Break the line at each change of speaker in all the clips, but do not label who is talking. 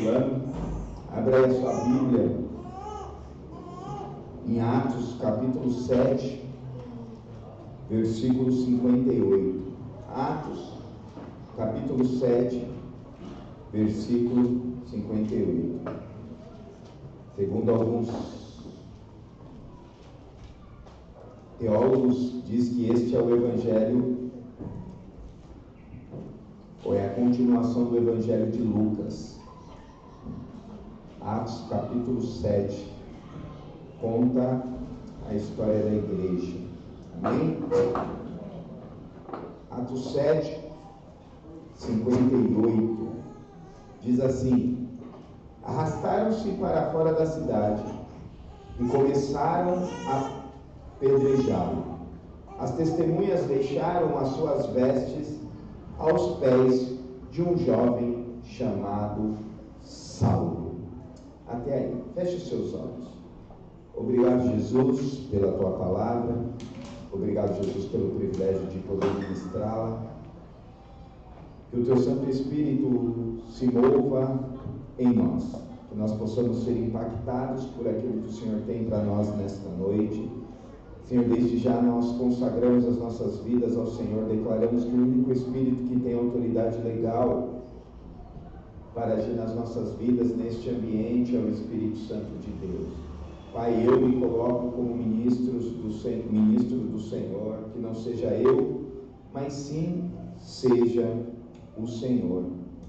do ano. Abra aí a sua Bíblia em Atos, capítulo 7, versículo 58. Atos, capítulo 7, versículo 58. Segundo alguns teólogos, diz que este é o Evangelho, ou é a continuação do Evangelho de Lucas. Atos, capítulo 7, conta a história da igreja. Amém? Atos 7, 58, diz assim: arrastaram-se para fora da cidade e começaram a apedrejá-lo. As testemunhas deixaram as suas vestes aos pés de um jovem chamado Saulo. Até aí, feche os seus olhos. Obrigado, Jesus, pela tua palavra. Obrigado, Jesus, pelo privilégio de poder ministrá-la. Que o teu Santo Espírito se mova em nós, que nós possamos ser impactados por aquilo que o Senhor tem para nós nesta noite. Senhor, desde já nós consagramos as nossas vidas ao Senhor, declaramos que o único Espírito que tem autoridade legal para agir nas nossas vidas neste ambiente é o Espírito Santo de Deus. Pai, eu me coloco como ministro do Senhor, que não seja eu, mas sim seja o Senhor,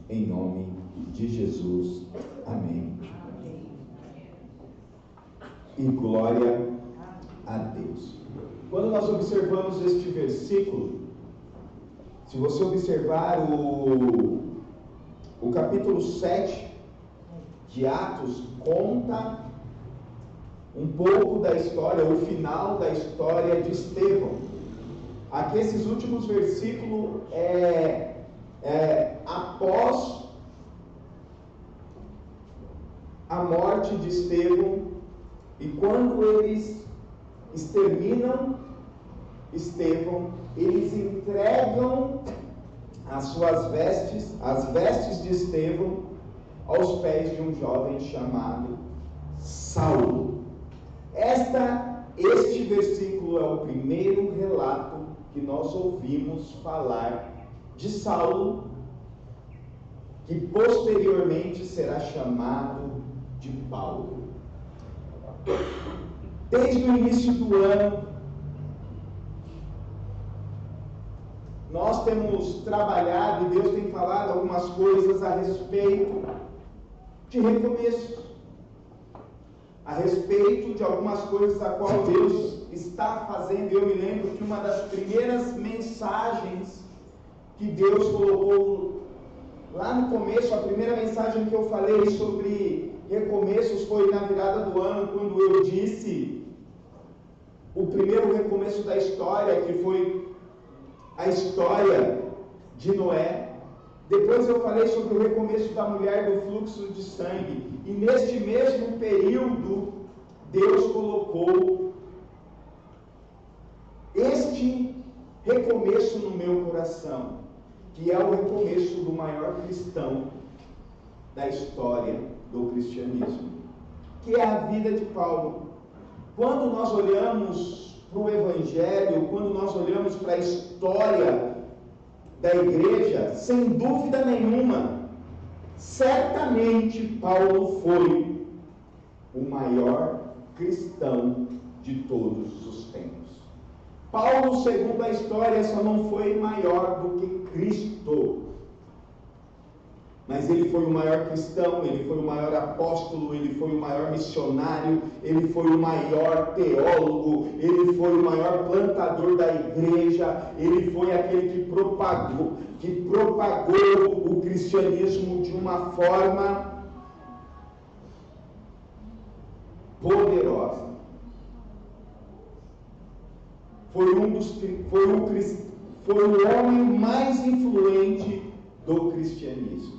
em nome de Jesus. Amém. E glória a Deus. Quando nós observamos este versículo, se você observar o capítulo 7 de Atos, conta um pouco da história, o final da história de Estevão. Aqui esses últimos versículos após a morte de Estevão, e quando eles exterminam Estevão, eles entregam as suas vestes, as vestes de Estevão, aos pés de um jovem chamado Saulo. Este versículo é o primeiro relato que nós ouvimos falar de Saulo, que posteriormente será chamado de Paulo. Desde o início do ano, nós temos trabalhado e Deus tem falado algumas coisas a respeito de recomeços, a respeito de algumas coisas a qual Deus está fazendo. Eu me lembro que uma das primeiras mensagens que Deus colocou lá no começo, a primeira mensagem que eu falei sobre recomeços foi na virada do ano, quando eu disse o primeiro recomeço da história, que foi a história de Noé. Depois eu falei sobre o recomeço da mulher do fluxo de sangue. E neste mesmo período, Deus colocou este recomeço no meu coração, que é o recomeço do maior cristão da história do cristianismo, que é a vida de Paulo. Quando nós olhamos para o Evangelho, quando nós olhamos para a história da igreja, sem dúvida nenhuma, certamente Paulo foi o maior cristão de todos os tempos. Paulo, segundo a história, só não foi maior do que Cristo, mas ele foi o maior cristão, ele foi o maior apóstolo, ele foi o maior missionário, ele foi o maior teólogo, ele foi o maior plantador da igreja, ele foi aquele que propagou o cristianismo de uma forma poderosa. Foi o homem mais influente do cristianismo.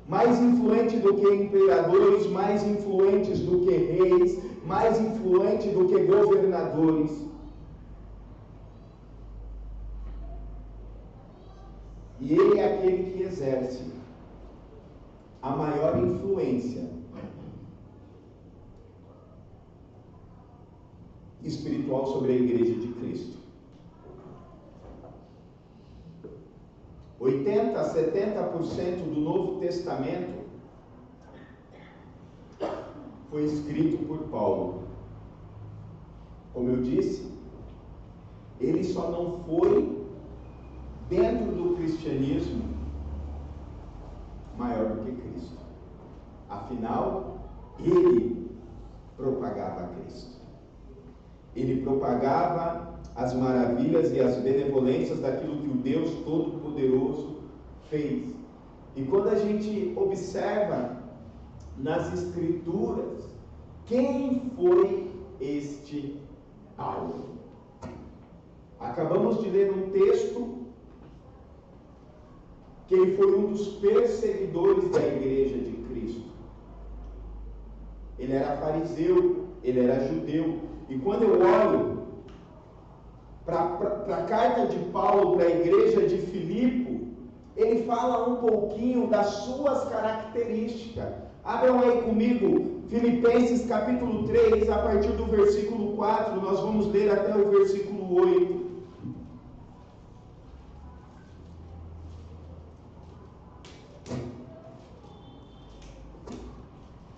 Mais influente do que imperadores, mais influentes do que reis, mais influente do que governadores. E ele é aquele que exerce a maior influência espiritual sobre a igreja de Cristo. 80% a 70% do Novo Testamento foi escrito por Paulo. Como eu disse, ele só não foi, dentro do cristianismo, maior do que Cristo. Afinal, ele propagava Cristo. Ele propagava as maravilhas e as benevolências daquilo que o Deus Todo-Poderoso fez. E quando a gente observa nas Escrituras, quem foi este Paulo? Acabamos de ler um texto que ele foi um dos perseguidores da igreja de Cristo. Ele era fariseu, ele era judeu. E quando eu olho para a carta de Paulo para a igreja de Filipe, ele fala um pouquinho das suas características. Abram aí comigo, Filipenses capítulo 3, a partir do versículo 4, nós vamos ler até o versículo 8.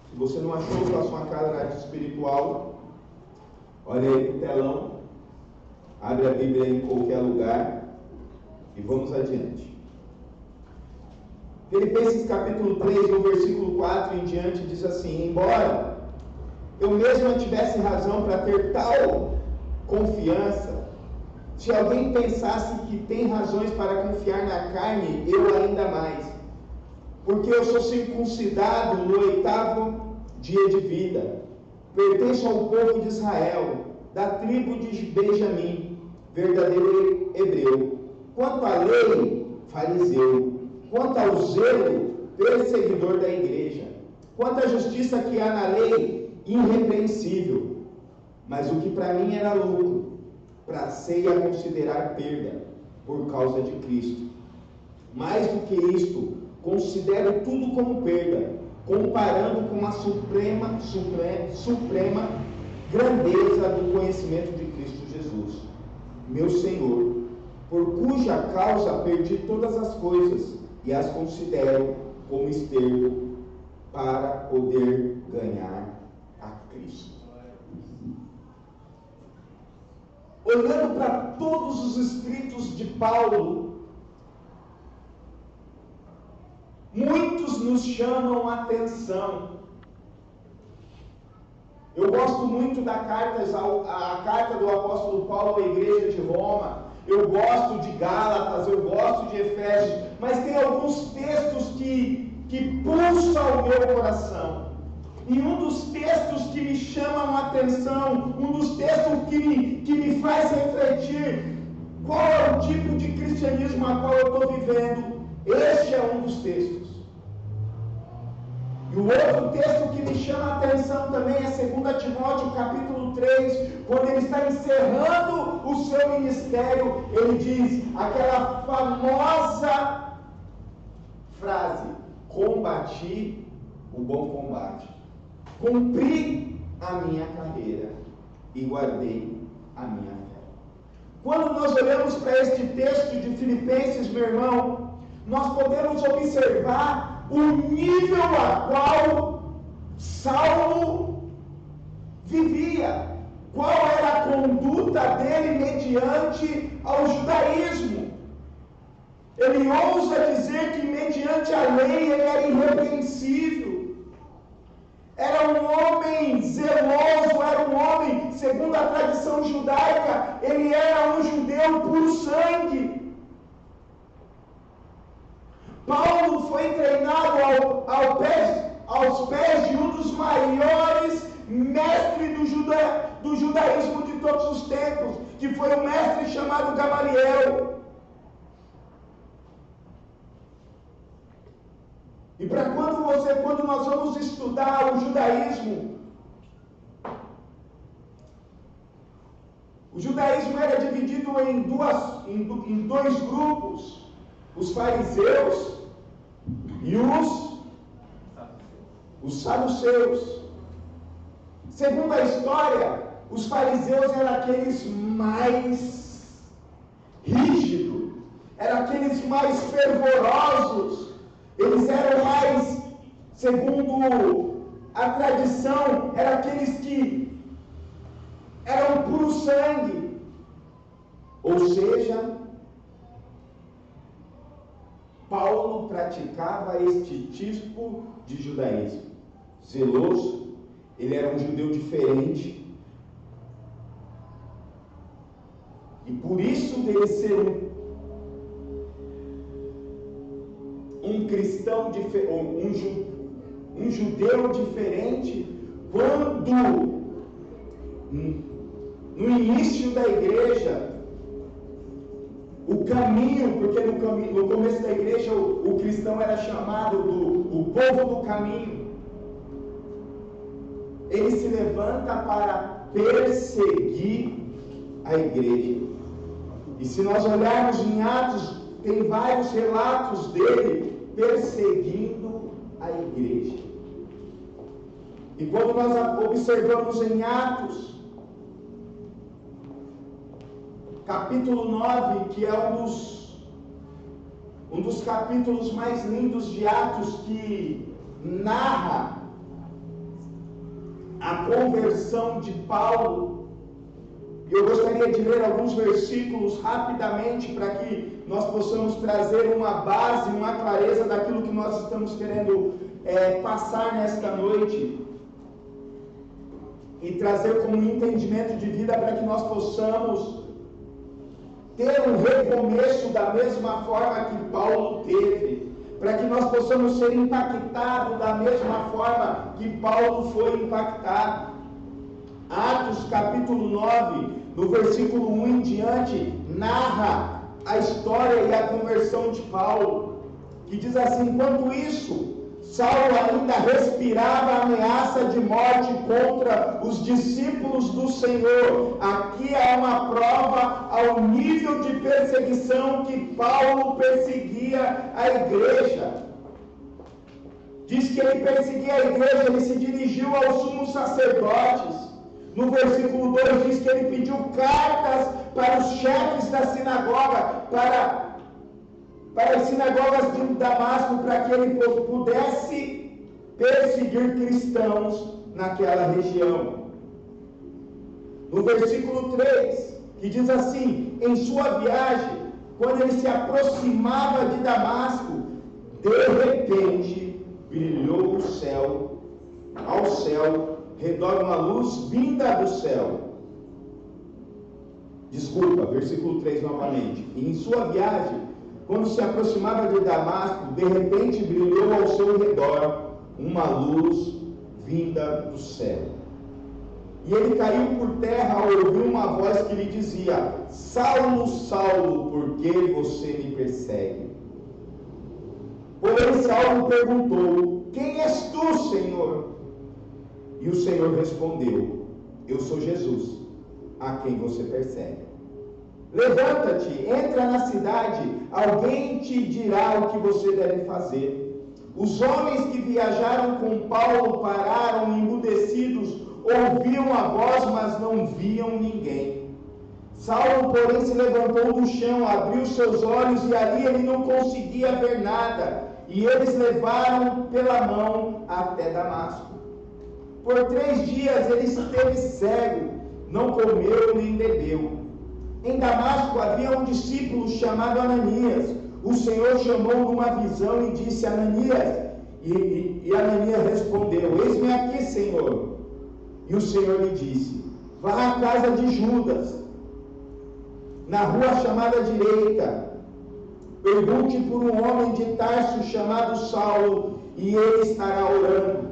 Se você não achou com a sua cara espiritual, olha aí para o telão, abre a Bíblia em qualquer lugar e vamos adiante. Filipenses capítulo 3, no versículo 4 em diante, diz assim: embora eu mesmo tivesse razão para ter tal confiança, se alguém pensasse que tem razões para confiar na carne, eu ainda mais, porque eu sou circuncidado no 8º dia de vida, pertenço ao povo de Israel, da tribo de Benjamim, verdadeiro hebreu, quanto à lei, fariseu, quanto ao zelo, perseguidor da igreja, quanto à justiça que há na lei, irrepreensível. Mas o que para mim era lucro, passei a considerar perda por causa de Cristo. Mais do que isto, considero tudo como perda, comparando com a suprema grandeza do conhecimento de Cristo Jesus, meu Senhor, por cuja causa perdi todas as coisas e as considero como esterco para poder ganhar a Cristo. Olhando para todos os escritos de Paulo, muitos nos chamam a atenção. Eu gosto muito da carta do apóstolo Paulo à igreja de Roma. Eu gosto de Gálatas, eu gosto de Efésios, mas tem alguns textos que pulsam o meu coração. E um dos textos que me chamam a atenção, um dos textos que me faz refletir qual é o tipo de cristianismo a qual eu estou vivendo, este é um dos textos. E o outro texto que me chama a atenção também é 2 Timóteo capítulo 3, quando ele está encerrando o seu ministério, ele diz aquela famosa frase: combati o bom combate, cumpri a minha carreira e guardei a minha fé. Quando nós olhamos para este texto de Filipenses, meu irmão, nós podemos observar o nível a qual Saulo vivia, qual era a conduta dele mediante ao judaísmo. Ele ousa dizer que mediante a lei ele era irrepreensível, era um homem zeloso, era um homem, segundo a tradição judaica, ele era um judeu puro sangue. Paulo foi treinado aos pés de um dos maiores mestres do judaísmo de todos os tempos, que foi um mestre chamado Gamaliel. E para quando nós vamos estudar o judaísmo era dividido em dois grupos: os fariseus e os os saduceus. Segundo a história, os fariseus eram aqueles mais rígidos, eram aqueles mais fervorosos, eles eram mais, segundo a tradição, eram aqueles que eram puro sangue, ou seja, Paulo praticava este tipo de judaísmo, zeloso. Ele era um judeu diferente, e por isso dele ser um cristão diferente, um judeu diferente, quando no início da igreja, o caminho, porque no começo da igreja o cristão era chamado o povo do caminho, ele se levanta para perseguir a igreja. E se nós olharmos em Atos, tem vários relatos dele perseguindo a igreja. E quando nós observamos em Atos, capítulo 9, que é um dos capítulos mais lindos de Atos, que narra a conversão de Paulo. Eu gostaria de ler alguns versículos rapidamente para que nós possamos trazer uma base, uma clareza daquilo que nós estamos querendo passar nesta noite, e trazer como entendimento de vida para que nós possamos ter um recomeço da mesma forma que Paulo teve, para que nós possamos ser impactados da mesma forma que Paulo foi impactado. Atos capítulo 9, no versículo 1 em diante, narra a história e a conversão de Paulo, que diz assim: enquanto isso, Saulo ainda respirava a ameaça de morte contra os discípulos do Senhor. Aqui há uma prova ao nível de perseguição que Paulo perseguia a igreja. Diz que ele perseguia a igreja, ele se dirigiu aos sumos sacerdotes. No versículo 2 diz que ele pediu cartas para os chefes da sinagoga, para as sinagogas de Damasco, para que ele pudesse perseguir cristãos naquela região. No versículo 3, que diz assim: em sua viagem, quando ele se aproximava de Damasco, de repente brilhou ao céu, redor uma luz vinda do céu. Desculpa, versículo 3 novamente. E em sua viagem, quando se aproximava de Damasco, de repente brilhou ao seu redor uma luz vinda do céu. E ele caiu por terra ao ouvir uma voz que lhe dizia: Saulo, Saulo, por que você me persegue? Porém Saulo perguntou: quem és tu, Senhor? E o Senhor respondeu: eu sou Jesus, a quem você persegue. Levanta-te, entra na cidade, alguém te dirá o que você deve fazer. Os homens que viajaram com Paulo pararam emudecidos, ouviam a voz, mas não viam ninguém. Saulo, porém, se levantou do chão, abriu seus olhos e ali ele não conseguia ver nada. E eles levaram pela mão até Damasco. Por 3 dias ele esteve cego, não comeu nem bebeu. Em Damasco havia um discípulo chamado Ananias. O Senhor chamou numa visão e disse: Ananias. E Ananias respondeu: eis-me aqui, Senhor. E o Senhor lhe disse: vá à casa de Judas, na rua chamada direita. Pergunte por um homem de Tarso chamado Saulo, e ele estará orando.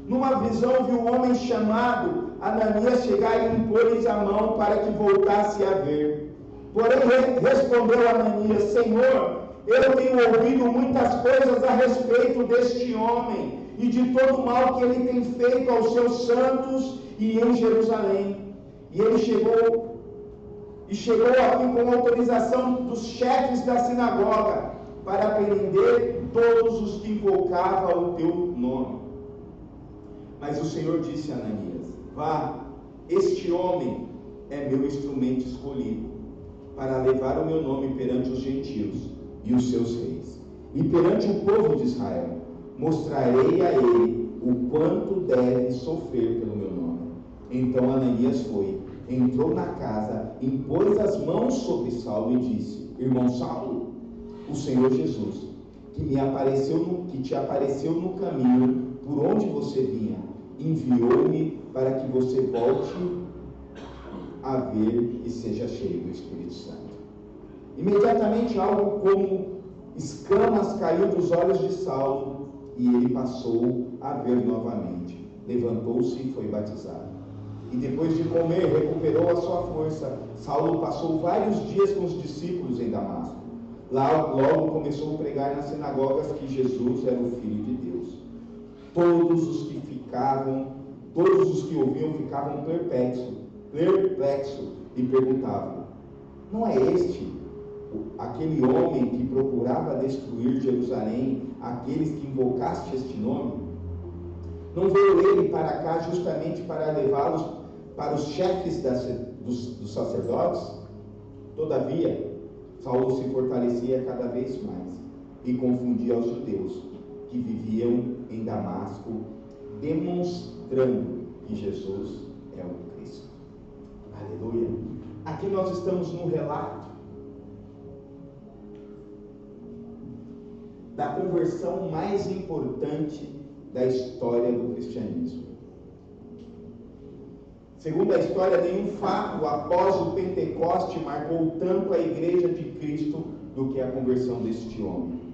Numa visão viu um homem chamado Ananias chegar e impor-lhes a mão para que voltasse a ver. Porém respondeu Ananias: Senhor, eu tenho ouvido muitas coisas a respeito deste homem e de todo o mal que ele tem feito aos seus santos e em Jerusalém. E ele chegou aqui com autorização dos chefes da sinagoga para prender todos os que invocavam o teu nome. Mas o Senhor disse a Ananias: vá, este homem é meu instrumento escolhido para levar o meu nome perante os gentios e os seus reis, e perante o povo de Israel. Mostrarei a ele o quanto deve sofrer pelo meu nome. Então Ananias foi, entrou na casa, impôs as mãos sobre Saulo e disse: irmão Saulo, o Senhor Jesus, que te apareceu no caminho por onde você vinha, enviou-me para que você volte a ver e seja cheio do Espírito Santo. Imediatamente algo como escamas caiu dos olhos de Saulo e ele passou a ver novamente. Levantou-se e foi batizado. E depois de comer, recuperou a sua força. Saulo passou vários dias com os discípulos em Damasco. Lá logo começou a pregar nas sinagogas que Jesus era o Filho de Deus. Todos os que ouviam ficavam perplexos e perguntavam: não é este aquele homem que procurava destruir Jerusalém, aqueles que invocaste este nome? Não veio ele para cá justamente para levá-los para os chefes dos sacerdotes? Todavia, Saulo se fortalecia cada vez mais e confundia os judeus que viviam em Damasco, demonstrando que Jesus é o Cristo. Aleluia! Aqui nós estamos no relato da conversão mais importante da história do cristianismo. Segundo a história, nenhum fato após o Pentecoste marcou tanto a igreja de Cristo do que a conversão deste homem.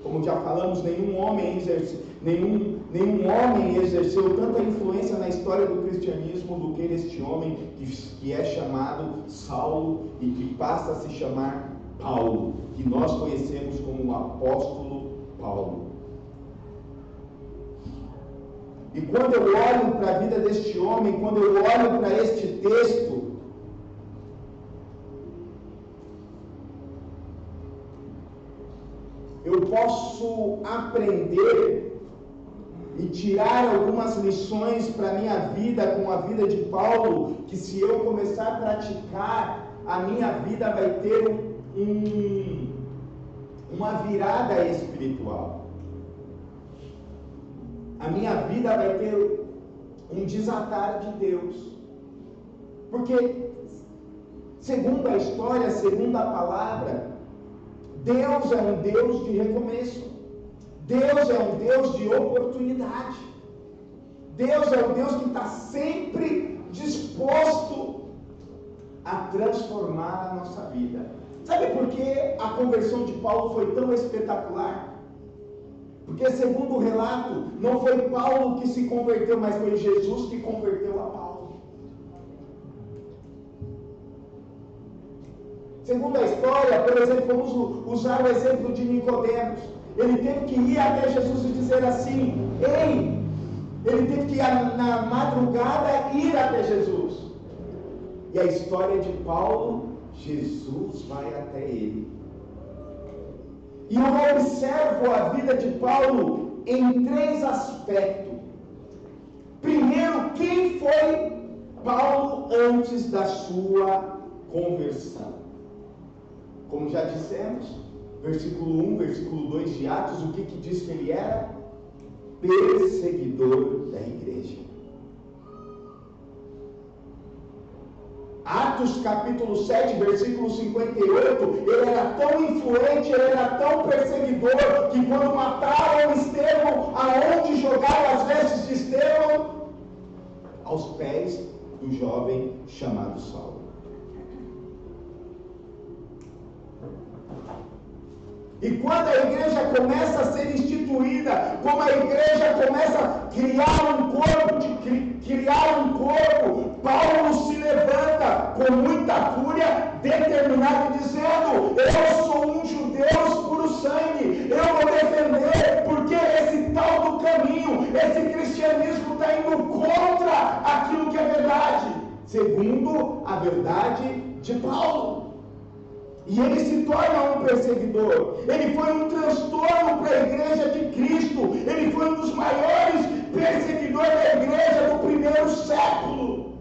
Como já falamos, nenhum homem exerceu tanta influência na história do cristianismo do que este homem que é chamado Saulo e que passa a se chamar Paulo, que nós conhecemos como o apóstolo Paulo. E quando eu olho para a vida deste homem, quando eu olho para este texto, eu posso aprender e tirar algumas lições para a minha vida com a vida de Paulo, que se eu começar a praticar, a minha vida vai ter uma virada espiritual. A minha vida vai ter um desatar de Deus. Porque, segundo a história, segundo a palavra, Deus é um Deus de recomeço. Deus é um Deus de oportunidade. Deus é um Deus que está sempre disposto a transformar a nossa vida. Sabe por que a conversão de Paulo foi tão espetacular? Porque, segundo o relato, não foi Paulo que se converteu, mas foi Jesus que converteu a Paulo. Segundo a história, por exemplo, vamos usar o exemplo de Nicodemos. Ele teve que ir até Jesus e dizer assim: ei! Ele teve que ir na madrugada ir até Jesus. E a história de Paulo, Jesus vai até ele. E eu observo a vida de Paulo em 3 aspectos. Primeiro, quem foi Paulo antes da sua conversão? Como já dissemos, versículo 1, versículo 2 de Atos, o que diz que ele era? Perseguidor da igreja. Atos capítulo 7, versículo 58, ele era tão influente, ele era tão perseguidor, que quando mataram Estevão, aonde jogaram as vestes de Estevão? Aos pés do jovem chamado Saulo. E quando a igreja começa a ser instituída, como a igreja começa a criar um corpo, Paulo se levanta com muita fúria, determinado, dizendo: eu sou um judeu puro sangue, eu vou defender, porque esse tal do caminho, esse cristianismo está indo contra aquilo que é verdade, segundo a verdade de Paulo. E ele se torna um perseguidor. Ele foi um transtorno para a igreja de Cristo. Ele foi um dos maiores século.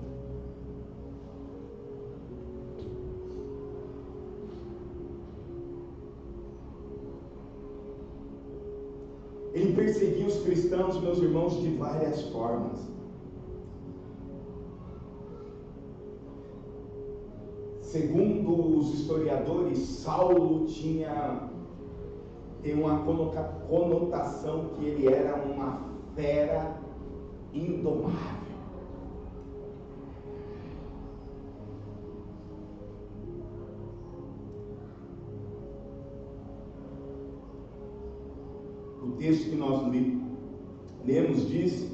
Ele perseguia os cristãos, meus irmãos, de várias formas. Segundo os historiadores, Saulo tem uma conotação que ele era uma fera indomável. O texto que nós lemos diz: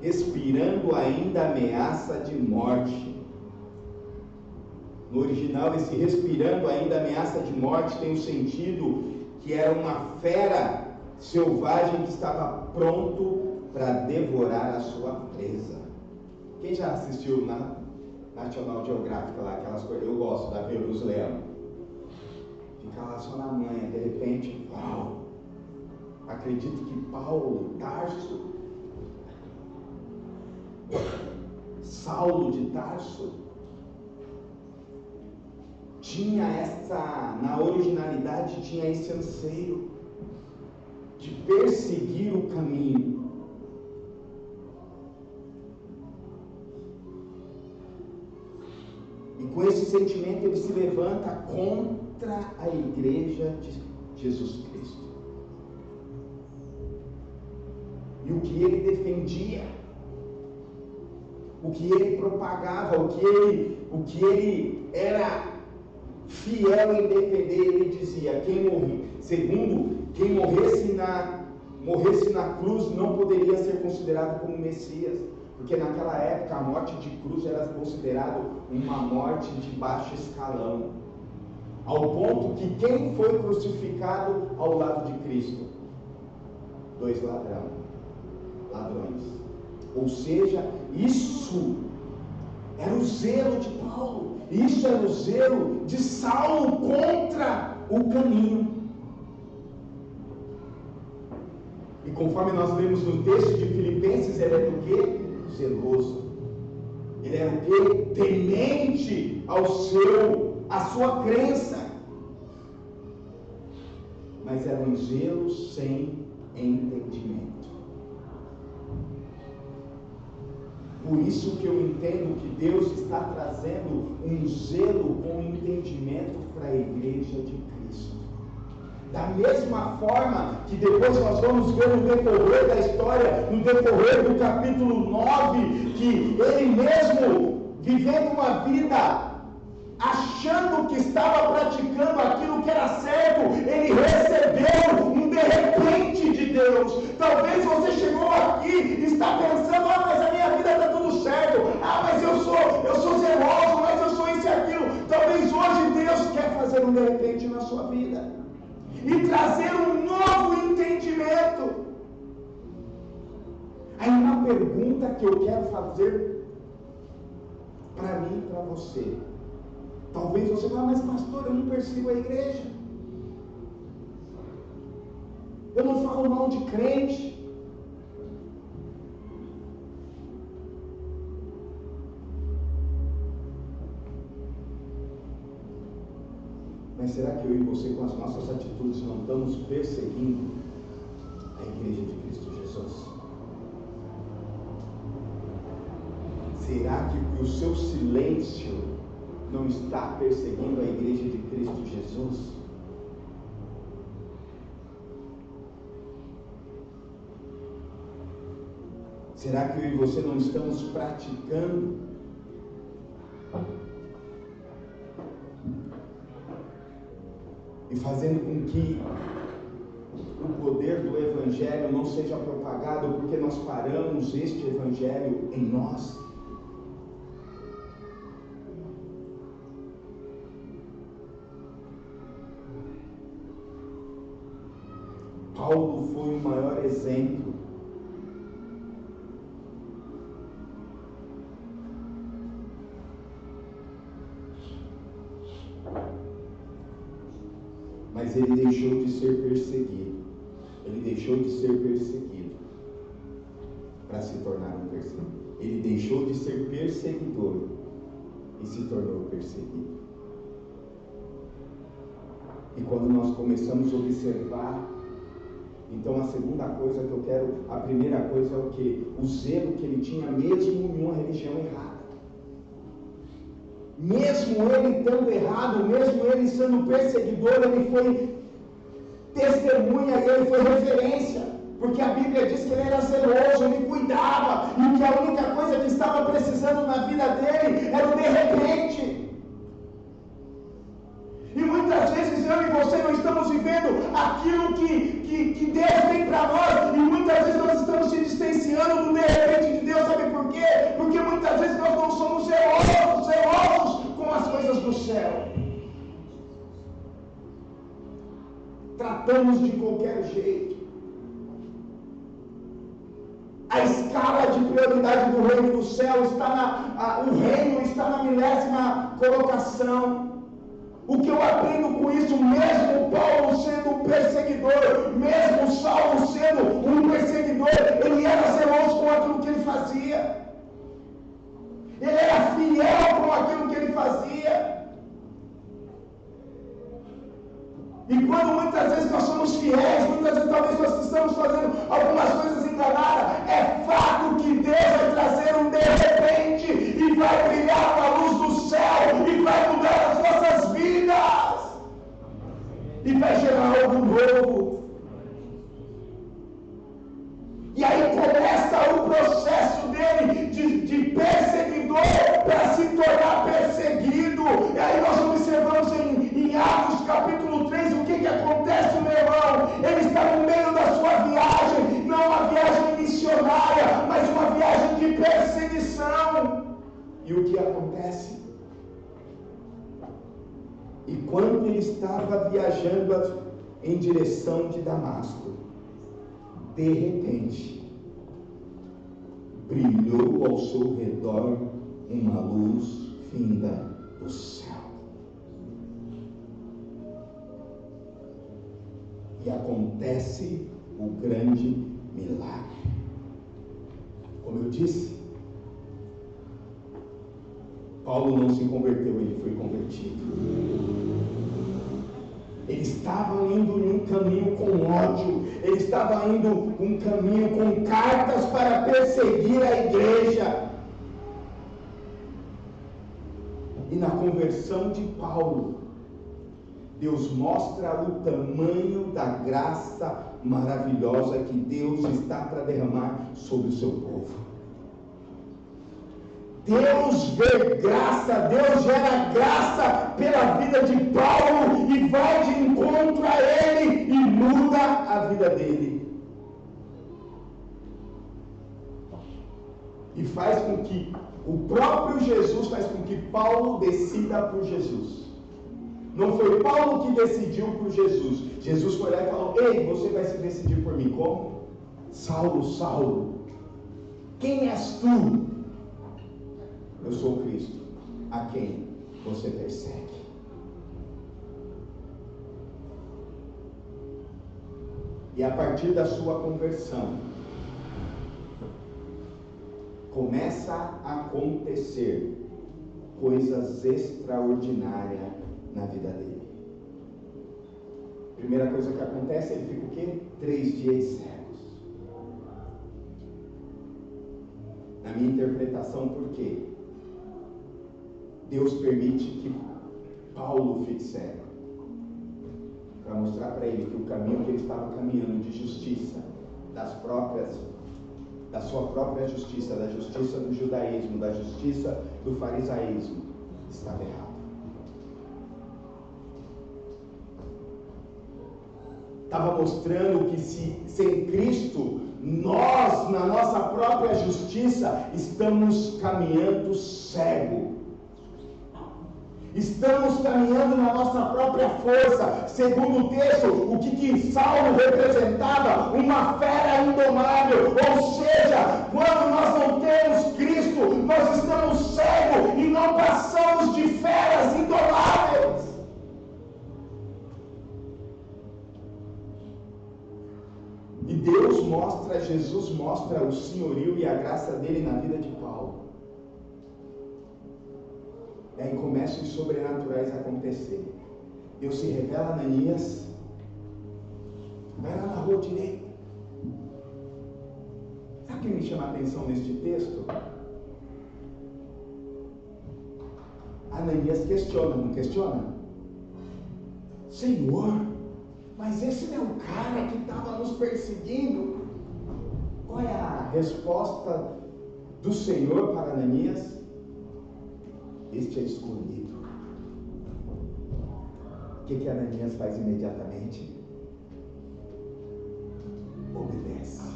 respirando ainda ameaça de morte. No original, esse respirando ainda ameaça de morte tem o sentido que era uma fera selvagem que estava pronto para devorar a sua presa. Quem já assistiu na National Geographic lá, aquelas coisas? Eu gosto da ver os leões. Fica lá só na manhã, de repente, uau! Acredito que Paulo, Tarso, Saulo de Tarso, na originalidade tinha esse anseio de perseguir o caminho. E com esse sentimento ele se levanta contra a igreja de Jesus Cristo. E o que ele defendia, o que ele propagava, o que ele era fiel em defender, ele dizia: quem morresse na cruz não poderia ser considerado como Messias, porque naquela época a morte de cruz era considerada uma morte de baixo escalão, ao ponto que quem foi crucificado ao lado de Cristo? 2 ladrões. Ou seja, isso era o zelo de Paulo, isso era o zelo de Saulo contra o caminho. E conforme nós lemos no texto de Filipenses, ele era o quê? Zeloso. Ele era o quê? Temente à sua crença. Mas era um zelo sem entendimento. Por isso que eu entendo que Deus está trazendo um zelo com entendimento para a igreja de Cristo. Da mesma forma que depois nós vamos ver no decorrer da história, no decorrer do capítulo 9, que ele mesmo, vivendo uma vida achando que estava praticando aquilo que era certo, ele recebeu um de repente de Deus. Talvez você chegou aqui e está pensando: mas a minha vida está tudo certo, mas eu sou zeloso, mas eu sou isso e aquilo. Talvez hoje Deus quer fazer um de repente na sua vida e trazer um novo entendimento. Aí uma pergunta que eu quero fazer para mim e para você. Talvez você fale: mas pastor, eu não persigo a igreja, eu não falo mal de crente. Mas será que eu e você, com as nossas atitudes, não estamos perseguindo a igreja de Cristo Jesus? Será que o seu silêncio não está perseguindo a igreja de Cristo Jesus? Será que eu e você não estamos praticando e fazendo com que o poder do Evangelho não seja propagado porque nós paramos este Evangelho em nós? Paulo foi o maior exemplo. Mas ele deixou de ser perseguido. Ele deixou de ser perseguido para se tornar um perseguido. ele deixou de ser perseguidor e se tornou perseguido. E quando nós começamos a observar, então a segunda coisa que eu quero, a primeira coisa é o que? O zelo que ele tinha mesmo em uma religião errada. Mesmo ele estando errado, mesmo ele sendo perseguidor, ele foi testemunha, ele foi referência. Porque a Bíblia diz que ele era zeloso, ele cuidava, e que a única coisa que estava precisando na vida dele era o de repente. E muitas vezes eu e você não estamos vivendo aquilo que Deus tem para nós, e muitas vezes nós estamos se distanciando do de repente de Deus. Sabe por quê? Porque muitas vezes nós não somos zelosos com as coisas do céu. Tratamos de qualquer jeito. A escala de prioridade do reino do céu está o reino está na 10ª colocação. O que eu aprendo com isso, mesmo Paulo sendo perseguidor, mesmo Saulo sendo um perseguidor, ele era zeloso com aquilo que ele fazia. Ele era fiel com aquilo que ele fazia. E quando muitas vezes nós somos fiéis, muitas vezes talvez nós estamos fazendo algumas coisas enganadas, é fato que Deus vai trazer um de repente e vai brilhar com a luz do céu e vai mudar as nossas vidas e vai gerar algo novo. E aí começa o processo dele de perseguidor para se tornar perseguido. E aí nós observamos em Atos capítulo 3 o que acontece, meu irmão. Ele está no meio da sua viagem, não uma viagem missionária, mas uma viagem de perseguição. E o que acontece? E quando ele estava viajando em direção de Damasco, de repente, brilhou ao seu redor uma luz vinda do céu. E acontece o grande milagre. Como eu disse, Paulo não se converteu, ele foi convertido. Ele estava indo em um caminho com ódio, ele estava indo um caminho com cartas para perseguir a igreja. E na conversão de Paulo, Deus mostra o tamanho da graça maravilhosa que Deus está para derramar sobre o seu povo. Deus vê graça, Deus gera graça pela vida de Paulo e vai de encontro a ele e muda a vida dele. E faz com que o próprio Jesus faz com que Paulo decida por Jesus. Não foi Paulo que decidiu por Jesus. Jesus foi lá e falou: ei, você vai se decidir por mim como? Saulo, Saulo, quem és tu? Eu sou Cristo, a quem você persegue. E a partir da sua conversão, começa a acontecer coisas extraordinárias na vida dele. Primeira coisa que acontece, ele fica o quê? 3 dias cegos. Na minha interpretação, por quê? Deus permite que Paulo fique cego, para mostrar para ele que o caminho que ele estava caminhando de justiça, da sua própria justiça, da justiça do judaísmo, da justiça do farisaísmo, estava errado. Estava mostrando que sem Cristo, nós, na nossa própria justiça, estamos caminhando cego. Estamos caminhando na nossa própria força. Segundo o texto, o que Saulo representava? Uma fera indomável. Ou seja, quando nós não temos Cristo, nós estamos cegos e não passamos de feras indomáveis. E Jesus mostra o senhorio e a graça dele na vida de Paulo. E aí começam os sobrenaturais a acontecer. Deus se revela a Ananias. Vai lá na rua direita. Sabe o que me chama a atenção neste texto? Ananias questiona, não questiona? Senhor, mas esse não é o cara que estava nos perseguindo? Qual é a resposta do Senhor para Ananias? Este é escolhido. O que Ananias faz imediatamente? Obedece.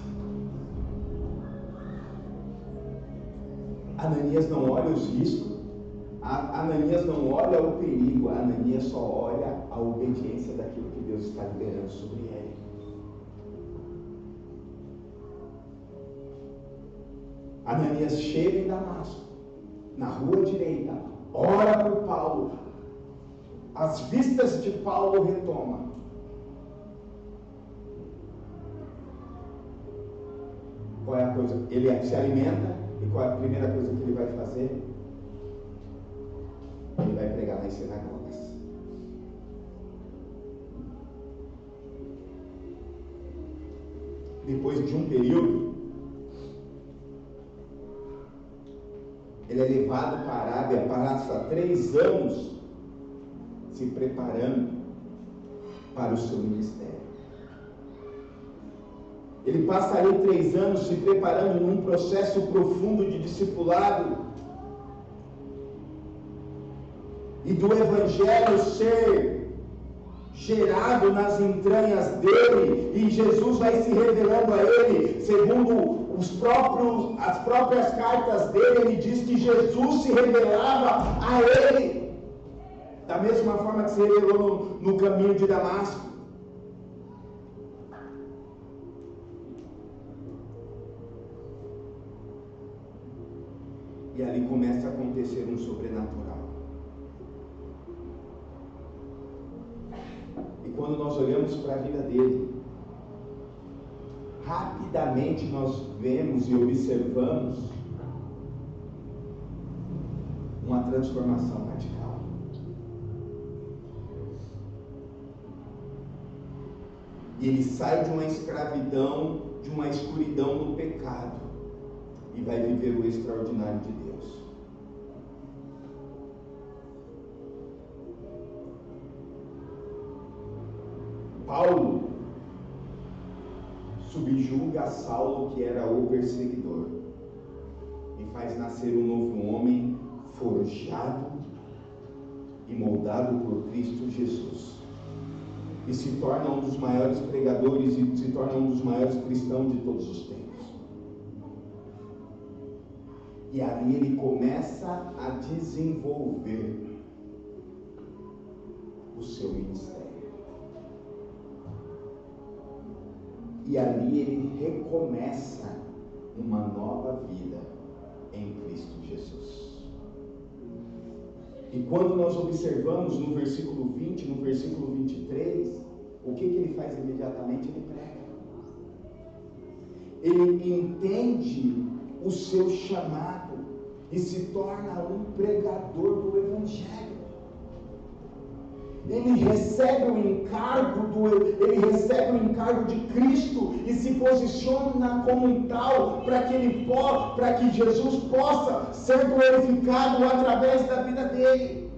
Ananias não olha os riscos, Ananias não olha o perigo, Ananias só olha a obediência daquilo que Deus está liberando sobre ele. Ananias chega em Damasco, na rua direita, ora por Paulo, as vistas de Paulo retoma. Qual é a coisa? Ele se alimenta, e qual é a primeira coisa que ele vai fazer? Ele vai pregar nas sinagogas. Depois de um período, ele é levado para a Arábia, passa 3 anos se preparando para o seu ministério. Ele passa ali 3 anos se preparando num processo profundo de discipulado e do Evangelho ser gerado nas entranhas dele, e Jesus vai se revelando a ele, segundo as próprias cartas dele, ele diz que Jesus se revelava a ele, da mesma forma que se revelou no caminho de Damasco. E ali começa a acontecer um sobrenatural. E quando nós olhamos para a vida dele, rapidamente nós vemos e observamos uma transformação radical. E ele sai de uma escravidão, de uma escuridão do pecado, e vai viver o extraordinário de Deus. Paulo subjuga Saulo, que era o perseguidor, e faz nascer um novo homem forjado e moldado por Cristo Jesus, e se torna um dos maiores pregadores e se torna um dos maiores cristãos de todos os tempos. E ali ele começa a desenvolver o seu ministério. E ali ele recomeça uma nova vida em Cristo Jesus. E quando nós observamos no versículo 20, no versículo 23, o que ele faz imediatamente? Ele prega. Ele entende o seu chamado e se torna um pregador do Evangelho. Ele recebe o encargo de Cristo e se posiciona como tal para que Jesus possa ser glorificado através da vida dele.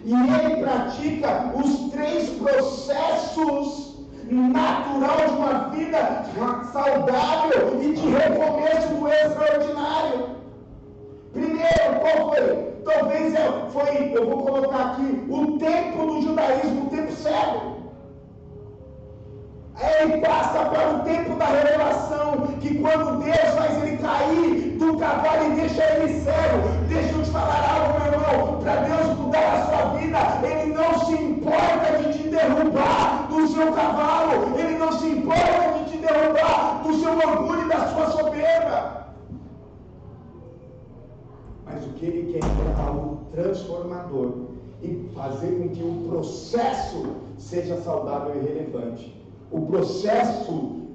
E ele pratica os 3 processos natural de uma vida saudável e de recomeço do extraordinário. Primeiro, qual foi? Talvez eu vou colocar aqui, o tempo do judaísmo, o tempo cego. Aí ele passa para o tempo da revelação, que quando Deus faz ele cair do cavalo e deixa ele cego. Deixa eu te falar algo, meu irmão, para Deus mudar a sua vida, Ele não se importa de te derrubar do seu cavalo, Ele não se importa de te derrubar do seu orgulho e da sua soberba. Mas o que Ele quer é algo transformador e fazer com que o processo seja saudável e relevante. O processo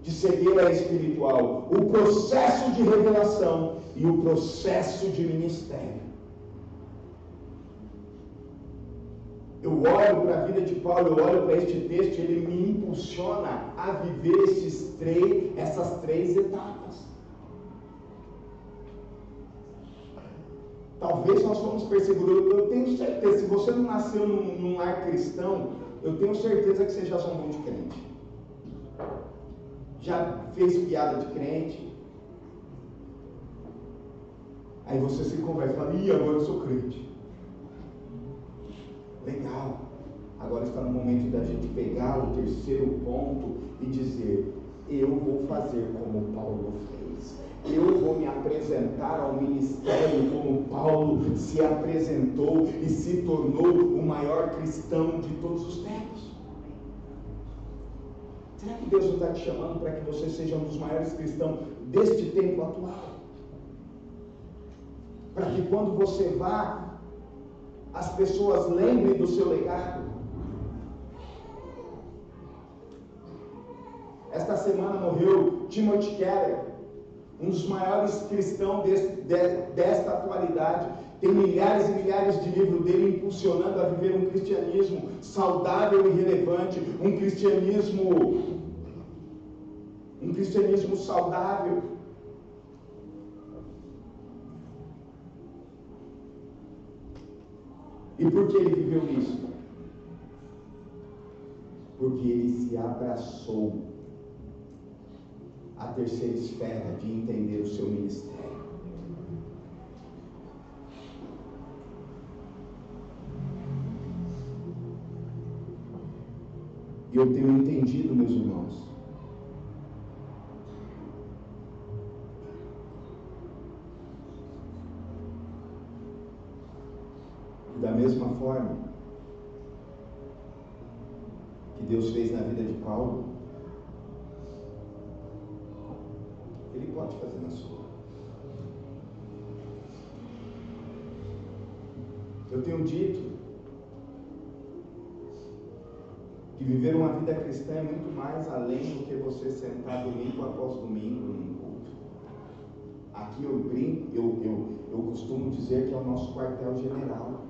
de cegueira espiritual, o processo de revelação e o processo de ministério. Eu olho para a vida de Paulo, eu olho para este texto, ele me impulsiona a viver essas três etapas. Talvez nós fomos perseguidos, eu tenho certeza, se você não nasceu num lar cristão, eu tenho certeza que você já zombou de crente. Já fez piada de crente. Aí você se conversa e fala, agora eu sou crente. Legal. Agora está no momento da gente pegar o terceiro ponto e dizer, eu vou fazer como Paulo fez. Eu vou me apresentar ao ministério como Paulo se apresentou e se tornou o maior cristão de todos os tempos. Será que Deus não está te chamando para que você seja um dos maiores cristãos deste tempo atual? Para que quando você vá, as pessoas lembrem do seu legado. Esta semana morreu Timothy Keller, um dos maiores cristãos desta atualidade. Tem milhares e milhares de livros dele impulsionando a viver um cristianismo saudável e relevante, um cristianismo saudável. E por que ele viveu isso? Porque ele se abraçou à terceira esfera de entender o seu ministério. E eu tenho entendido, meus irmãos, e da mesma forma que Deus fez na vida de Paulo, Ele pode fazer na sua. Eu tenho dito que viver uma vida cristã é muito mais além do que você sentar domingo após domingo num culto. Aqui eu brinco, eu costumo dizer que é o nosso quartel-general.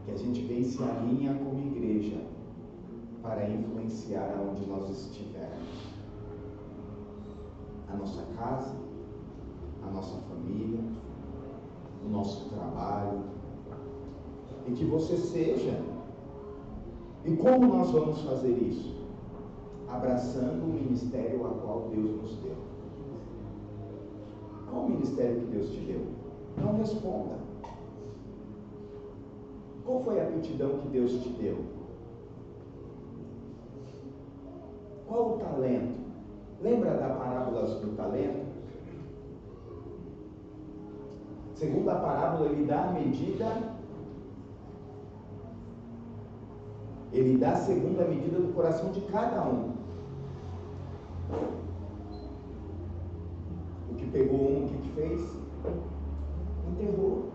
Que a gente vem se alinha como igreja para influenciar aonde nós estivermos. A nossa casa, a nossa família, o nosso trabalho. E que você seja. E como nós vamos fazer isso? Abraçando o ministério a qual Deus nos deu. Qual o ministério que Deus te deu? Não responda. Qual foi a aptidão que Deus te deu? Qual o talento? Lembra da parábola do talento? Segundo a parábola, ele dá a medida. Ele dá segundo a medida do coração de cada um. O que pegou um, o que fez? Enterrou.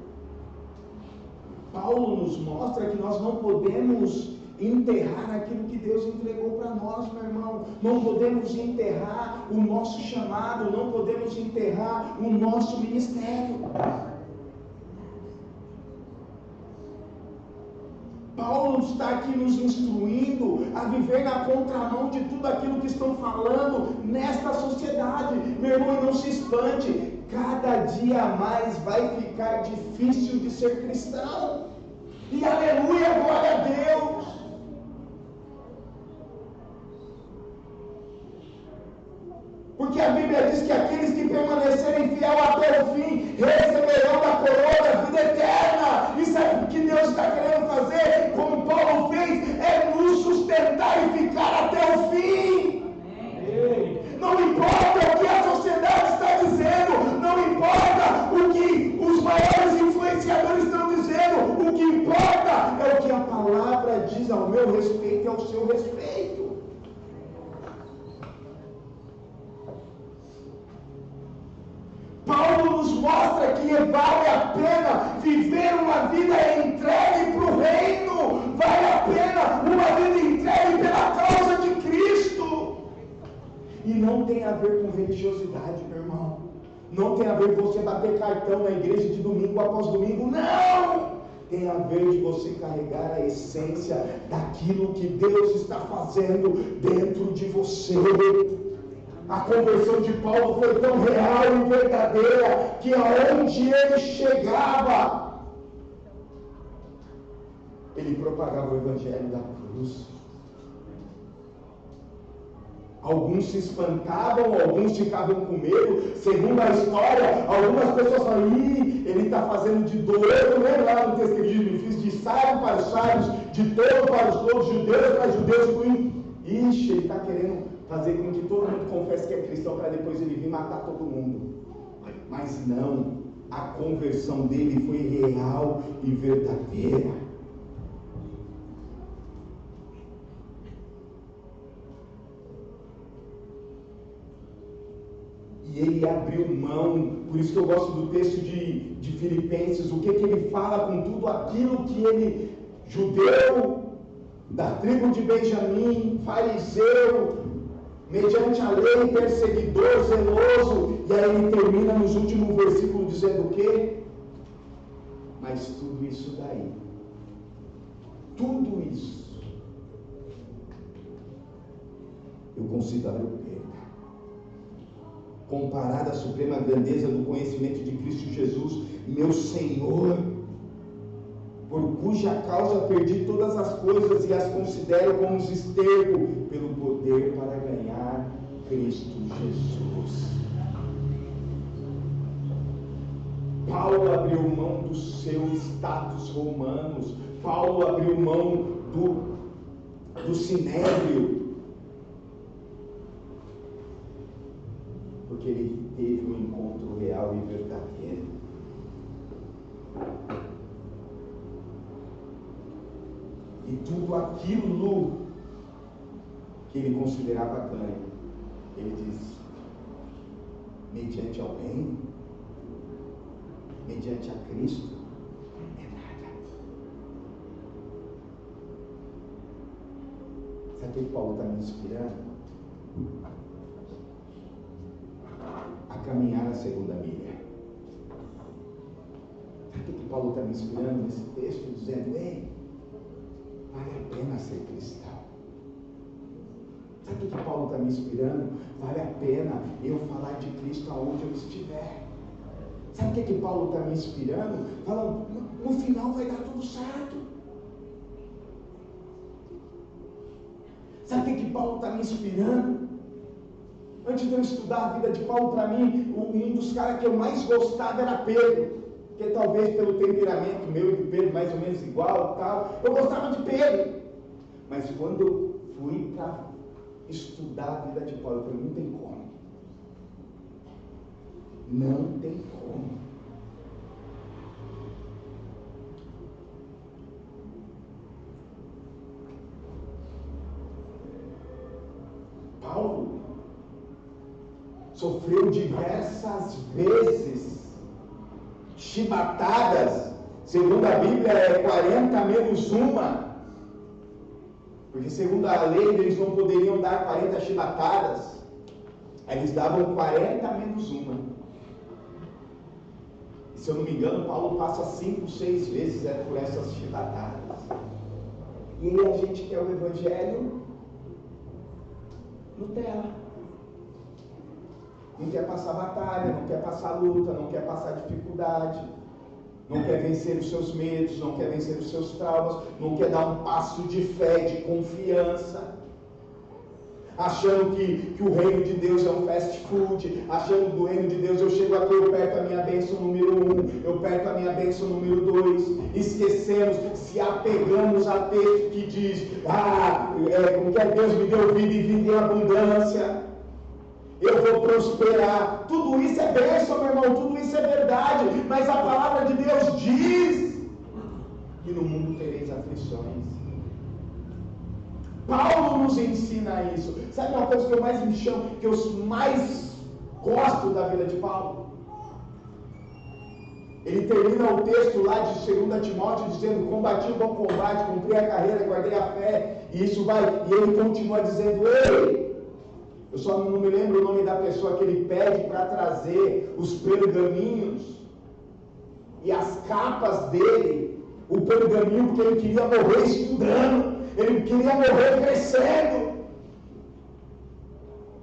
Paulo nos mostra que nós não podemos enterrar aquilo que Deus entregou para nós, meu irmão. Não podemos enterrar o nosso chamado, não podemos enterrar o nosso ministério. Paulo está aqui nos instruindo a viver na contramão de tudo aquilo que estão falando nesta sociedade. Meu irmão, não se espante, cada dia mais vai ficar difícil de ser cristão. E aleluia, glória a Deus. Porque a Bíblia diz que aqueles que permanecerem fiel até o fim receberão da coroa da vida eterna. E sabe o que Deus está querendo fazer? Como Paulo fez, é nos sustentar e ficar até o fim. Amém. Não importa o que a sociedade está dizendo, não importa o que os maiores influenciadores estão dizendo, o que importa é o que a palavra diz ao meu respeito e ao seu respeito. Paulo nos mostra que vale a pena viver uma vida entregue para o reino, vale a pena uma vida entregue pela causa de Cristo. tem a ver com religiosidade, meu irmão. Não tem a ver com você bater cartão na igreja de domingo após domingo. Não! Tem a ver de você carregar a essência daquilo que Deus está fazendo dentro de você. A conversão de Paulo foi tão real e verdadeira que aonde ele chegava, ele propagava o evangelho da cruz. Alguns se espantavam, alguns ficavam com medo. Segundo a história, algumas pessoas falam: ele está fazendo de doido, né? Lá no texto que diz: fiz de sábio para os sábios, de tolo para os tolos, judeus para judeus. Ixi, ele está querendo fazer com que todo mundo confesse que é cristão para depois ele vir matar todo mundo. Mas não, a conversão dele foi real e verdadeira. E ele abriu mão. Por isso que eu gosto do texto de Filipenses. O que ele fala com tudo aquilo que ele, judeu, da tribo de Benjamim, fariseu, mediante a lei, perseguidor, zeloso. E aí ele termina nos últimos versículos dizendo o quê? Mas tudo isso daí, tudo isso, eu considero perda comparada à suprema grandeza do conhecimento de Cristo Jesus, meu Senhor, por cuja causa perdi todas as coisas e as considero como esterco pelo poder para ganhar Cristo Jesus. Paulo abriu mão do seu status romano. Paulo abriu mão do sinédrio, porque ele teve um encontro real e verdadeiro. E tudo aquilo que ele considerava ganho, ele diz: mediante alguém, mediante a Cristo, é nada. Sabe o que Paulo está me inspirando? A caminhar a segunda milha. Sabe o que Paulo está me inspirando nesse texto? Dizendo: ei, vale a pena ser cristão. Sabe o que Paulo está me inspirando? Vale a pena eu falar de Cristo aonde eu estiver. Sabe o que Paulo está me inspirando? Falando: no final vai dar tudo certo. Sabe o que Paulo está me inspirando? Antes de eu estudar a vida de Paulo, para mim, um dos caras que eu mais gostava era Pedro. Porque talvez pelo temperamento meu e do Pedro mais ou menos igual e tal, eu gostava de Pedro. Mas quando eu fui para estudar a vida de Paulo, eu falei: não tem como. Não tem como. Paulo sofreu diversas vezes chibatadas. Segundo a Bíblia é 40 menos uma. Porque segundo a lei eles não poderiam dar 40 chibatadas. Aí eles davam 40 menos uma. E, se eu não me engano, Paulo passa 5, 6 vezes por essas chibatadas. E aí a gente quer o Evangelho Nutella. Não quer passar batalha, não quer passar luta, não quer passar dificuldade, não quer vencer os seus medos, não quer vencer os seus traumas, não quer dar um passo de fé, de confiança, achando que o reino de Deus é um fast food, achando que do reino de Deus eu chego aqui, eu perco a minha bênção número 1, eu perco a minha bênção número 2, esquecemos, se apegamos a texto que diz: como que é, Deus me deu vida e vida em abundância, eu vou prosperar. Tudo isso é bênção, meu irmão, tudo isso é verdade, mas a palavra de Deus diz que no mundo tereis aflições. Paulo nos ensina isso. Sabe uma coisa que eu mais me chamo, que eu mais gosto da vida de Paulo? Ele termina o texto lá de 2 Timóteo dizendo: combati o bom combate, cumpri a carreira, guardei a fé, e isso vai, e ele continua dizendo: ei, eu Eu só não me lembro o nome da pessoa que ele pede para trazer os pergaminhos e as capas dele, o pergaminho, porque ele queria morrer estudando, ele queria morrer crescendo,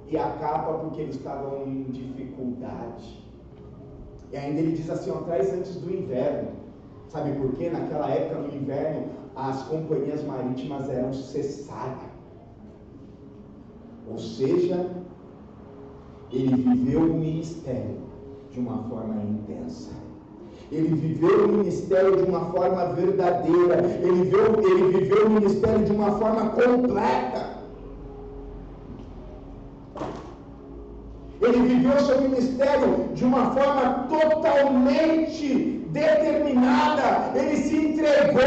e a capa porque eles estavam em dificuldade. E ainda ele diz assim, ó, traz antes do inverno. Sabe por quê? Naquela época, no inverno, as companhias marítimas eram cessadas. Ou seja, ele viveu o ministério de uma forma intensa. Ele viveu o ministério de uma forma verdadeira. Ele viveu o ministério de uma forma completa. Ele viveu seu ministério de uma forma totalmente determinada. Ele se entregou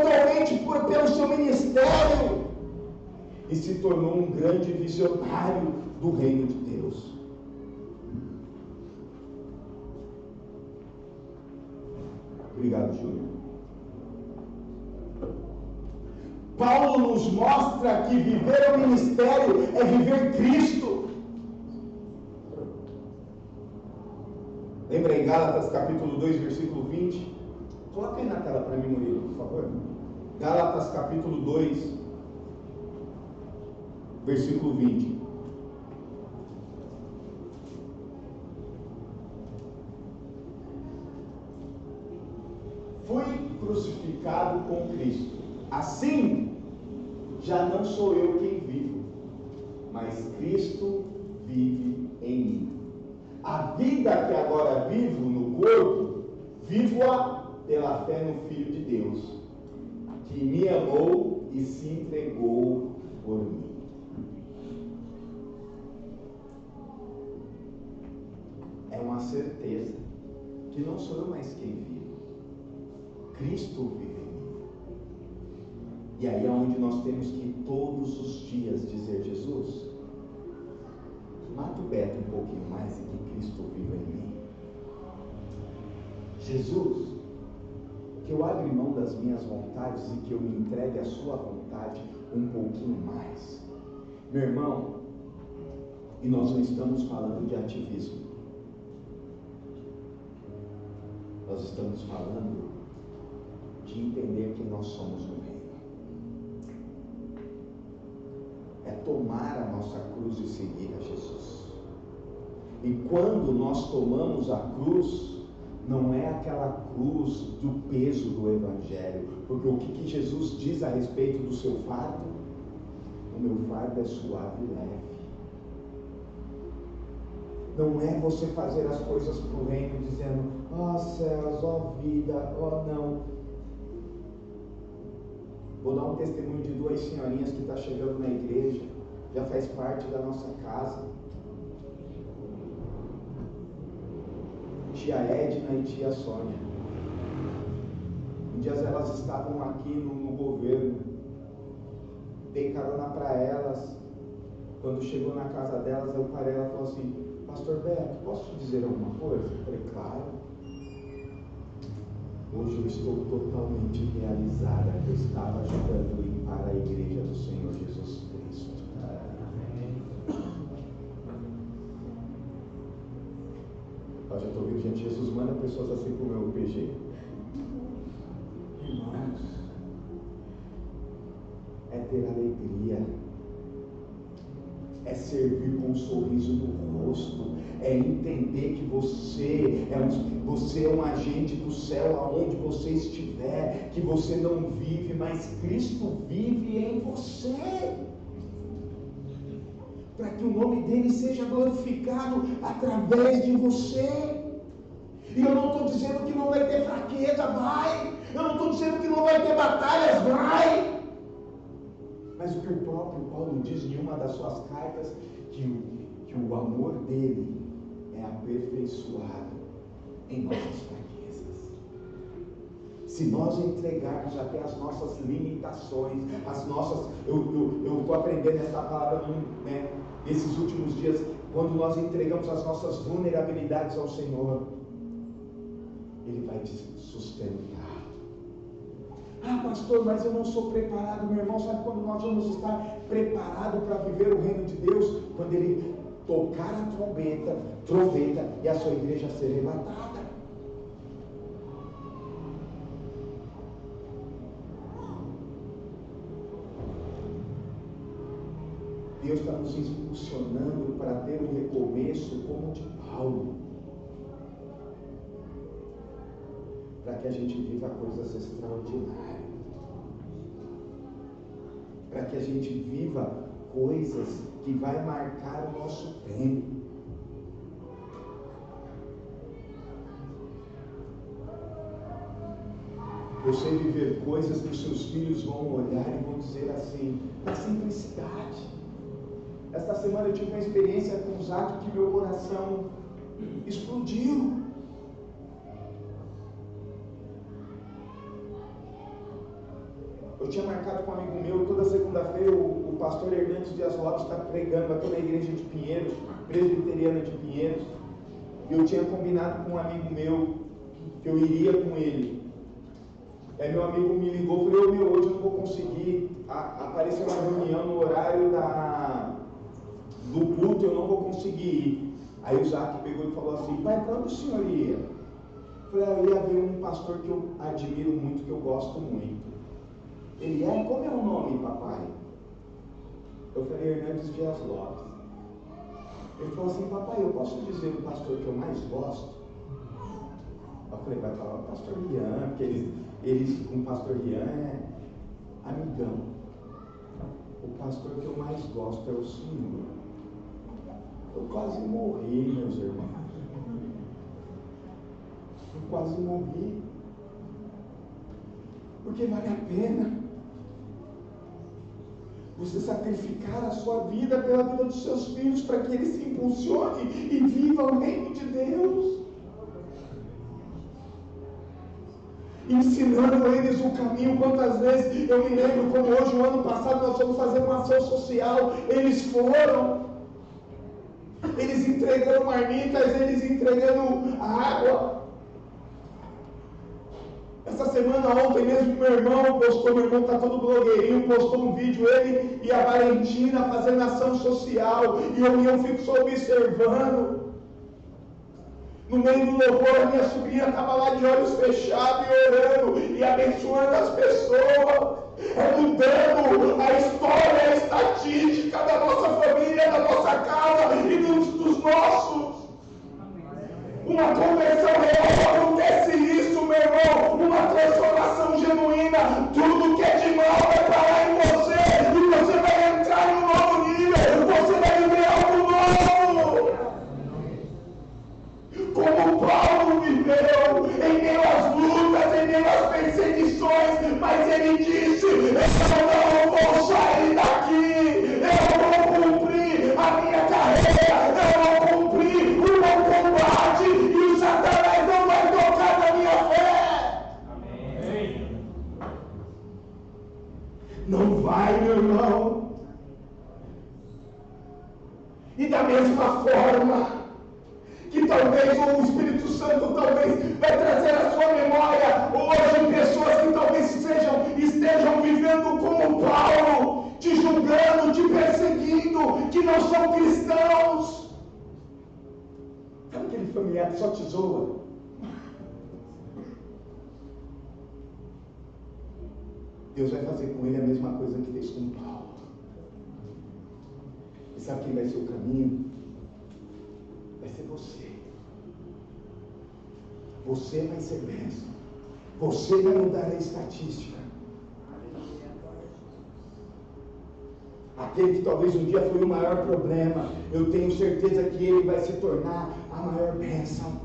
totalmente pelo seu ministério e se tornou um grande visionário do reino de Deus. Obrigado, Júlio. Paulo nos mostra que viver o ministério é viver Cristo. Lembra em Gálatas capítulo 2, versículo 20? Coloca aí na tela para mim, Murilo, por favor. Gálatas capítulo 2, versículo 20. Fui crucificado com Cristo. Assim, já não sou eu quem vivo, mas Cristo vive em mim. A vida que agora vivo no corpo, vivo-a pela fé no Filho de Deus, que me amou e se entregou por mim. É uma certeza que não sou eu mais quem vivo, Cristo vive em mim. E aí é onde nós temos que todos os dias dizer: Jesus, mata o Beto um pouquinho mais e que Cristo viva em mim. Jesus, que eu abra mão das minhas vontades e que eu me entregue à sua vontade um pouquinho mais. Meu irmão, e nós não estamos falando de ativismo. Nós estamos falando de entender que nós somos no reino. É tomar a nossa cruz e seguir a Jesus. E quando nós tomamos a cruz, não é aquela cruz do peso do Evangelho, porque o que Jesus diz a respeito do seu fardo? O meu fardo é suave e leve. Não é você fazer as coisas para o reino dizendo: ó céus, ó vida, ó não. Vou dar um testemunho de duas senhorinhas que estão chegando na igreja, já faz parte da nossa casa. Tia Edna e tia Sônia. Um dia elas estavam aqui no governo. Dei carona para elas. Quando chegou na casa delas, eu parei, ela falou assim: Pastor Beto, posso te dizer alguma coisa? Eu falei: claro. Hoje eu estou totalmente realizada que eu estava ajudando a limpar a igreja do Senhor Jesus Cristo. Eu já estou ouvindo gente: Jesus, manda pessoas assim para o meu PG. Irmãos, é ter alegria, é servir com um sorriso no rosto, é entender que você é um agente do céu aonde você estiver, que você não vive, mas Cristo vive em você, para que o nome dele seja glorificado através de você. E eu não estou dizendo que não vai ter fraqueza, vai. Eu não estou dizendo que não vai ter batalhas, vai. Mas o que o próprio Paulo diz em uma das suas cartas, que o amor dele é aperfeiçoado em nossas fraquezas. Se nós entregarmos até as nossas limitações, as nossas... Eu estou aprendendo essa palavra, né, nesses últimos dias, quando nós entregamos as nossas vulnerabilidades ao Senhor, Ele vai te sustentar. Ah, pastor, mas eu não sou preparado. Meu irmão, sabe quando nós vamos estar preparados para viver o reino de Deus? Quando Ele tocar a trombeta e a sua igreja ser arrebatada. Deus está nos impulsionando para ter um recomeço como o de Paulo, para que a gente viva coisas extraordinárias, para que a gente viva coisas que vai marcar o nosso tempo. Você viver coisas que os seus filhos vão olhar e vão dizer assim, na simplicidade. Esta semana eu tive uma experiência com os atos que meu coração explodiu. Eu tinha marcado com um amigo meu, toda segunda-feira o pastor Hernandes Dias Lopes está pregando aqui na igreja de Pinheiros, presbiteriana de Pinheiros, e eu tinha combinado com um amigo meu que eu iria com ele. Aí meu amigo me ligou e falou, hoje eu não vou conseguir aparecer na reunião no horário do culto, eu não vou conseguir ir. Aí o Zac pegou e falou assim, pai, para onde o senhor ia? Eu falei, eu ia ver um pastor que eu admiro muito, que eu gosto muito. Ele como é o nome, papai? Eu falei, Hernandes Dias Lopes. Ele falou assim, papai, eu posso dizer o pastor que eu mais gosto? Eu falei, vai falar o pastor Rian, porque eles com o pastor Rian é amigão. O pastor que eu mais gosto é o senhor. Eu quase morri, meus irmãos. Eu quase morri. Porque vale a pena você sacrificar a sua vida pela vida dos seus filhos, para que eles se impulsionem e vivam o reino de Deus, ensinando eles o caminho. Quantas vezes eu me lembro, como hoje, o ano passado, nós fomos fazer uma ação social, eles foram, eles entregando marmitas, eles entregando água. Essa semana, ontem mesmo, meu irmão está todo blogueirinho, postou um vídeo, ele e a Valentina fazendo ação social, e eu fico só observando. No meio do louvor, a minha sobrinha estava lá de olhos fechados e orando, e abençoando as pessoas, mudando a história, a estatística da nossa família, da nossa casa e dos nossos. Uma conversão real, acontece isso, meu irmão, uma transformação genuína. Tudo que é de mal vai parar em você, e você vai entrar em um novo nível, você vai viver algo novo. Como Paulo viveu, em meio às lutas, em meio às perseguições, mas ele disse, eu não vou sair daqui, eu vou cumprir a minha carreira, eu vou cumprir o meu combate, e o Satanás não vai tocar na minha fé. Amém. Não vai, meu irmão. E da mesma forma que talvez o Espírito Santo talvez vai trazer à sua memória hoje pessoas que talvez estejam vivendo como Paulo, te julgando, te perseguindo, que não são cristãos. Sabe aquele familiar que só te zoa? Deus vai fazer com ele a mesma coisa que fez com Paulo. E sabe quem vai ser o caminho? Vai ser você. Você vai ser bênção. Você vai mudar a estatística. Aquele que talvez um dia foi o maior problema, eu tenho certeza que ele vai se tornar a maior bênção.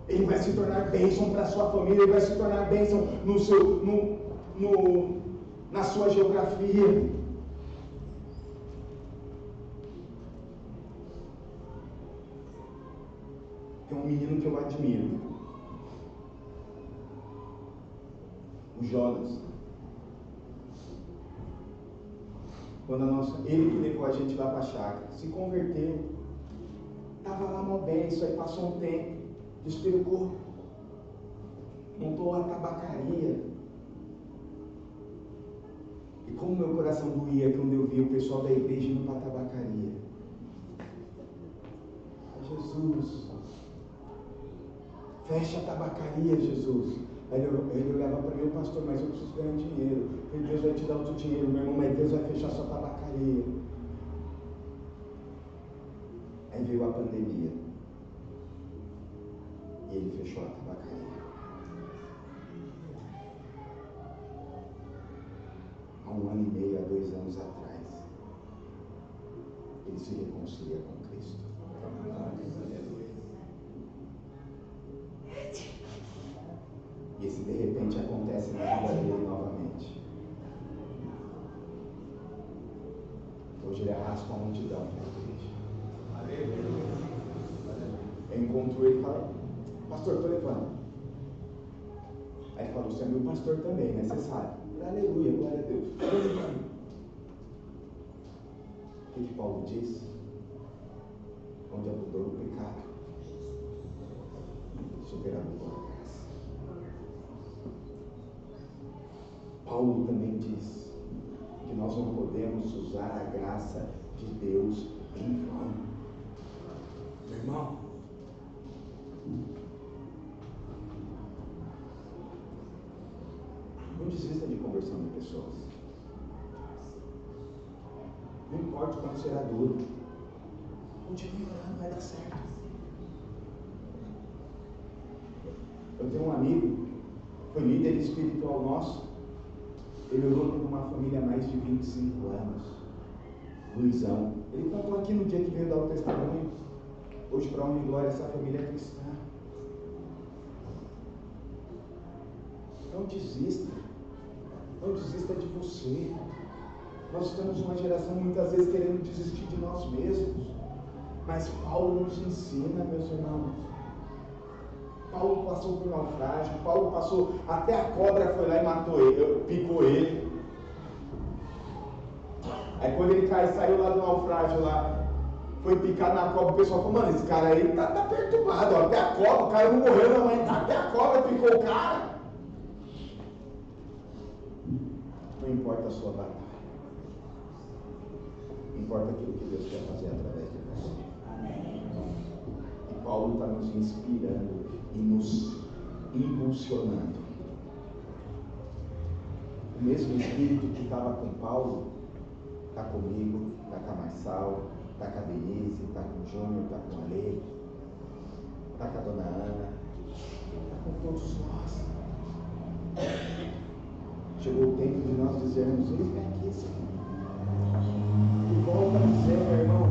Ele vai se tornar bênção para a sua família, ele vai se tornar bênção na sua geografia. Tem um menino que eu admiro, o Jonas. Ele que levou a gente lá para a chácara, se converteu, estava lá no bem, isso aí passou um tempo, despirocou. montou a tabacaria. E como meu coração doía quando eu vi o pessoal da igreja indo para a tabacaria. Jesus, fecha a tabacaria, Jesus. Aí ele olhava para mim, pastor, mas eu preciso ganhar dinheiro. E Deus vai te dar outro dinheiro, meu irmão, mas Deus vai fechar sua tabacaria. Aí veio a pandemia. E ele fechou a tabacaria. Há 1 ano e meio, há 2 anos atrás, ele se reconcilia com Cristo. E esse de repente acontece na vida dele novamente. Hoje ele arrasta uma multidão na igreja. Eu encontro ele e falo, pastor, estou levando. Aí ele falou, você é meu pastor também, né? Você sabe. Aleluia, glória a Deus. Estou levando. O que Paulo diz? Onde abundou o pecado, superabundou a graça. Paulo também diz que nós não podemos usar a graça de Deus em vão. Meu irmão, não desista de conversão de pessoas. Não importa o quanto será duro. Continue orando, vai dar certo. Eu tenho um amigo, foi líder espiritual nosso. Ele orou por uma família há mais de 25 anos. Luizão. Ele contou aqui no dia que veio dar o testemunho. Hoje, para honra e glória, essa família é cristã. Não desista. Não desista de você. Nós estamos numa geração muitas vezes querendo desistir de nós mesmos. Mas Paulo nos ensina, meus irmãos. Paulo passou por naufrágio. Paulo passou, até a cobra foi lá e matou ele, picou ele. Aí quando ele saiu lá do naufrágio lá, foi picado na cobra, o pessoal falou, mano, esse cara aí tá perturbado, ó. Até a cobra, o cara não morreu não, mas até a cobra picou o cara. Não importa a sua batalha. Importa aquilo que Deus quer fazer através de você. E Paulo está nos inspirando e nos impulsionando. O mesmo Espírito que estava com Paulo está comigo, está com a Marçal, está com a Denise, está com o Júnior, está com a Lei, está com a Dona Ana, está com todos nós. Chegou o tempo de nós dizermos, eis-me aqui, Senhor. E volta a dizer, meu irmão,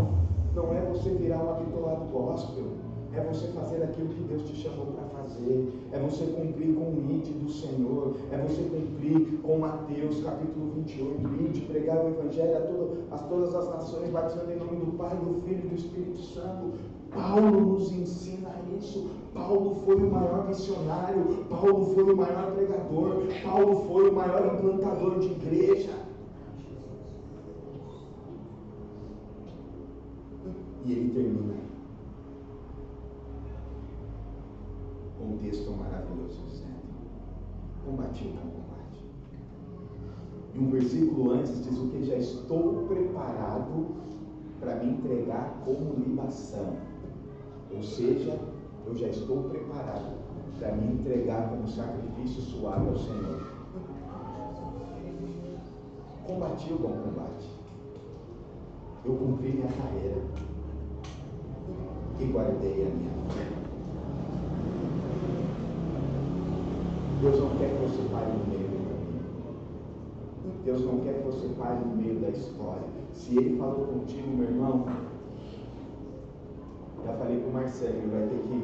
não é você virar um habituado gospel, é você fazer aquilo que Deus te chamou para fazer, é você cumprir com o ide do Senhor, é você cumprir com Mateus capítulo 28, ide, pregar o Evangelho a todas as nações, batizando em nome do Pai, do Filho e do Espírito Santo. Paulo nos ensina isso. Paulo foi o maior missionário, Paulo foi o maior pregador, Paulo foi o maior implantador de igreja. E ele termina com um texto maravilhoso dizendo: combati o bom combate. E um versículo antes diz o que? Já estou preparado para me entregar como libação. Ou seja, eu já estou preparado para me entregar como sacrifício suave ao Senhor. Combati o bom combate. Eu cumpri minha carreira e guardei a minha fé. Deus não quer que você pare no meio do caminho. Deus não quer que você pare no meio da história. Se Ele falou contigo, meu irmão, já falei para o Marcelo, ele vai ter que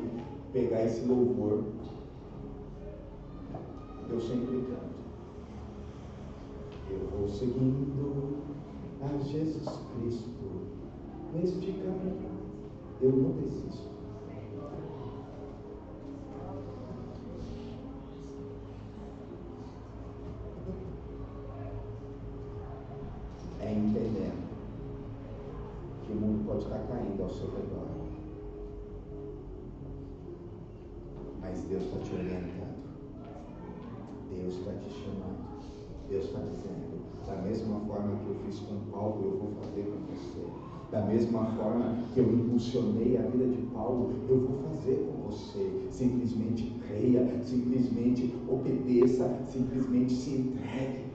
pegar esse louvor. Eu sempre canto. Eu vou seguindo a Jesus Cristo neste caminho. Eu não desisto. É entendendo que o mundo pode estar caindo ao seu redor, mas Deus está te orientando. Deus está te chamando. Deus está dizendo, da mesma forma que eu fiz com Paulo, eu vou fazer com você. Da mesma forma que eu impulsionei a vida de Paulo, eu vou fazer com você. Simplesmente creia, simplesmente obedeça, simplesmente se entregue.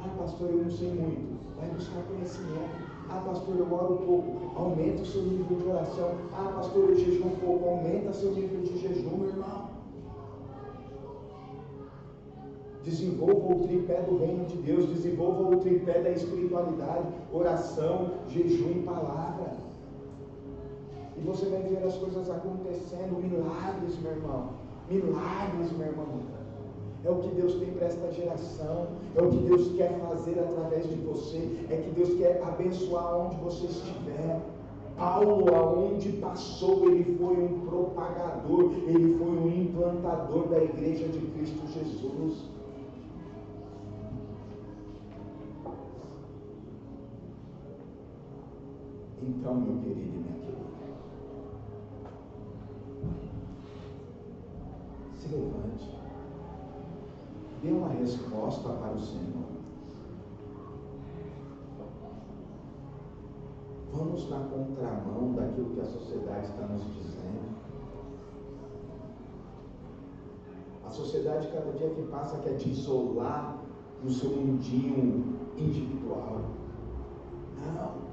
Ah, pastor, eu não sei muito. Vai buscar conhecimento. Ah, pastor, eu oro pouco. Aumenta o seu nível de oração. Ah, pastor, eu jejuo pouco. Aumenta seu nível de jejum, meu irmão. Desenvolva o tripé do reino de Deus. Desenvolva o tripé da espiritualidade. Oração, jejum e palavra. E você vai ver as coisas acontecendo. Milagres, meu irmão. Milagres, meu irmão. É o que Deus tem para esta geração. É o que Deus quer fazer através de você. É que Deus quer abençoar onde você estiver. Paulo, aonde passou, ele foi um propagador. Ele foi um implantador da igreja de Cristo Jesus. Então, meu querido e minha querida, se levante. Dê uma resposta para o Senhor. Vamos na contramão daquilo que a sociedade está nos dizendo. A sociedade, cada dia que passa, quer te isolar no seu mundinho individual. Não.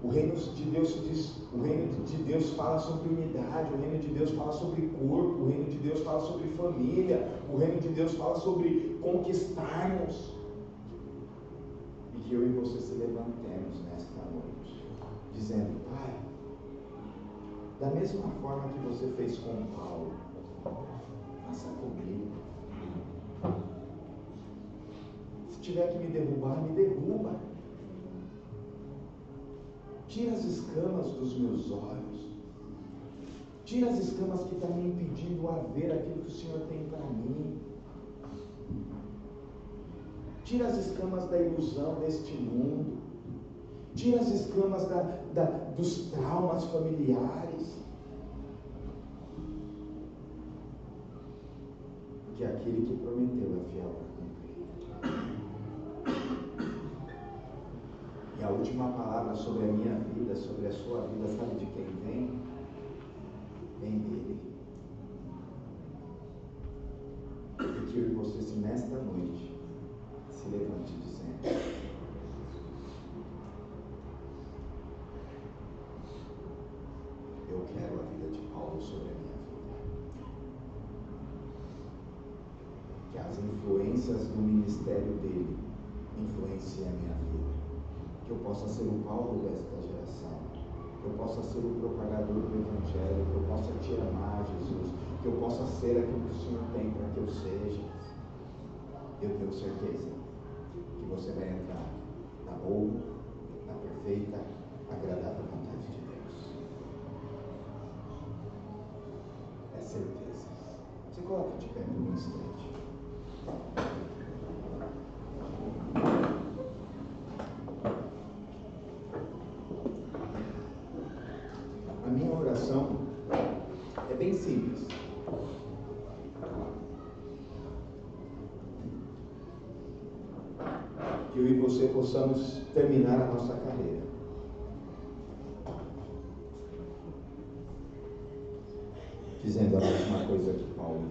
O reino de Deus diz, o reino de Deus fala sobre unidade, o reino de Deus fala sobre corpo, o reino de Deus fala sobre família, o reino de Deus fala sobre conquistarmos. E que eu e você se levantemos nesta noite, dizendo, Pai, da mesma forma que você fez com Paulo, faça comigo. Se tiver que me derrubar, me derruba. Tira as escamas dos meus olhos. Tira as escamas que estão me impedindo a ver aquilo que o Senhor tem para mim. Tira as escamas da ilusão deste mundo. Tira as escamas dos traumas familiares. Porque aquele que prometeu é fiel para cumprir. E a última palavra sobre a minha vida, sobre a sua vida, sabe de quem vem? Vem dele. E que eu e você, se nesta noite, se levante dizendo, eu quero a vida de Paulo sobre a minha vida. Que as influências do ministério dele influenciem a minha vida. Que eu possa ser o Paulo desta geração, que eu possa ser o propagador do Evangelho, que eu possa te amar, Jesus, que eu possa ser aquilo que o Senhor tem para que eu seja. Eu tenho certeza que você vai entrar na boa, na perfeita, agradável vontade de Deus. É certeza. Você coloca de pé por um instante. É bem simples. Que eu e você possamos terminar a nossa carreira dizendo a mesma coisa que Paulo